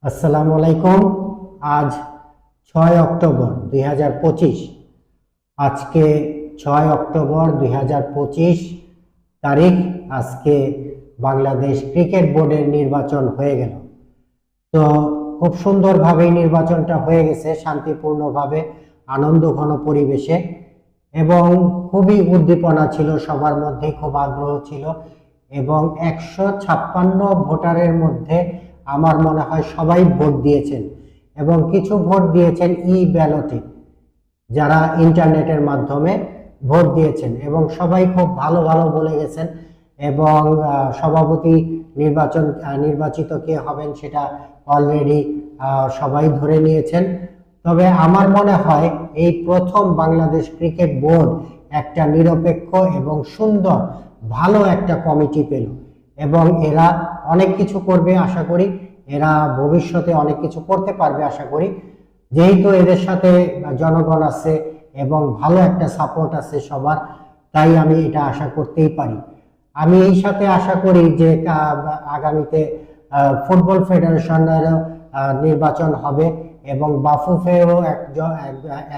আসসালামু আলাইকুম। আজ 6 অক্টোবর 2025। আজকে 6 অক্টোবর 2025 তারিখ। আজকে বাংলাদেশ ক্রিকেট বোর্ডের নির্বাচন হয়ে গেল। তো খুব সুন্দরভাবে নির্বাচনটা হয়ে গেছে, শান্তিপূর্ণভাবে, আনন্দঘন পরিবেশে, এবং খুবই উদ্দীপনা ছিল, সবার মধ্যে খুব আগ্রহ ছিল। এবং 156 ভোটারের মধ্যে আমার মনে হয় সবাই ভোট দিয়েছেন, এবং কিছু ভোট দিয়েছেন ব্যালটে, যারা ইন্টারনেটের মাধ্যমে ভোট দিয়েছেন, এবং সবাই খুব ভালো ভালো বলে গেছেন। এবং সভাপতি নির্বাচিত কে হবেন সেটা অলরেডি সবাই ধরে নিয়েছেন। তবে আমার মনে হয় এই প্রথম বাংলাদেশ ক্রিকেট বোর্ড একটা নিরপেক্ষ এবং সুন্দর ভালো একটা কমিটি পেল, এবং এরা অনেক কিছু করবে আশা করি। এরা ভবিষ্যতে অনেক কিছু করতে পারবে আশা করি, যেহেতু এদের সাথে জনগণ আছে এবং ভালো একটা সাপোর্ট আছে সবার। তাই আমি এটা আশা করতেই পারি। আমি এই সাথে আশা করি যে আগামীতে ফুটবল ফেডারেশনের নির্বাচন হবে, এবং বাফুফেও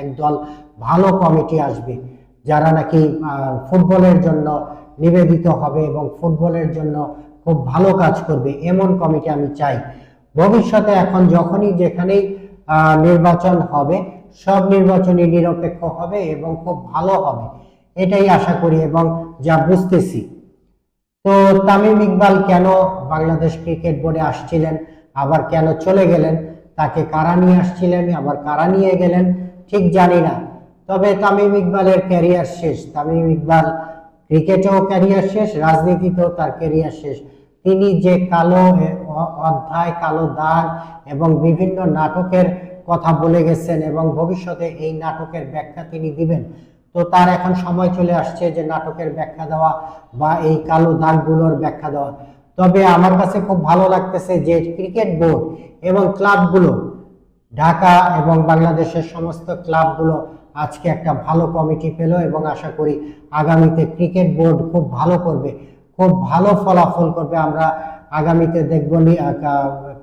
একদল ভালো কমিটি আসবে, যারা নাকি ফুটবলের জন্য নিবেদিত হবে এবং ফুটবলের জন্য খুব ভালো কাজ করবে, এমন কমিটি আমি চাই ভবিষ্যতে। এখন যখনই যেখানেই নির্বাচন হবে, সব নির্বাচনই নিরপেক্ষ হবে এবং খুব ভালো হবে, এটাই আশা করি এবং যা বুঝতেছি। তো তামিম ইকবাল কেন বাংলাদেশ ক্রিকেট বোর্ডে আসছিলেন, আবার কেন চলে গেলেন, তাকে কারা নিয়ে আসছিলেন, আবার কারা নিয়ে গেলেন, ঠিক জানি না। তবে তামিম ইকবালের ক্যারিয়ার শেষ। তামিম ইকবাল ক্রিকেটেও ক্যারিয়ার শেষ, রাজনীতিতেও তার ক্যারিয়ার শেষ। তিনি যে কালো অধ্যায়, কালো দাগ এবং বিভিন্ন নাটকের কথা বলে গেছেন, এবং ভবিষ্যতে এই নাটকের ব্যাখ্যা তিনি দিবেন। তো তার এখন সময় চলে আসছে যে নাটকের ব্যাখ্যা দেওয়া বা এই কালো দাগগুলোর ব্যাখ্যা দেওয়া। তবে আমার কাছে খুব ভালো লাগতেছে যে ক্রিকেট বোর্ড এবং ক্লাবগুলো, ঢাকা এবং বাংলাদেশের সমস্ত ক্লাবগুলো আজকে একটা ভালো কমিটি পেল, এবং আশা করি আগামীতে ক্রিকেট বোর্ড খুব ভালো করবে, খুব ভালো ফলাফল করবে। আমরা আগামীতে দেখব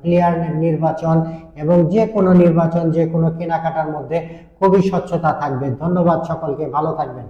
প্লেয়ার নির্বাচন এবং যে কোনো নির্বাচন, যে কোনো কেনাকাটার মধ্যে খুবই স্বচ্ছতা থাকবে। ধন্যবাদ সকলকে, ভালো থাকবেন।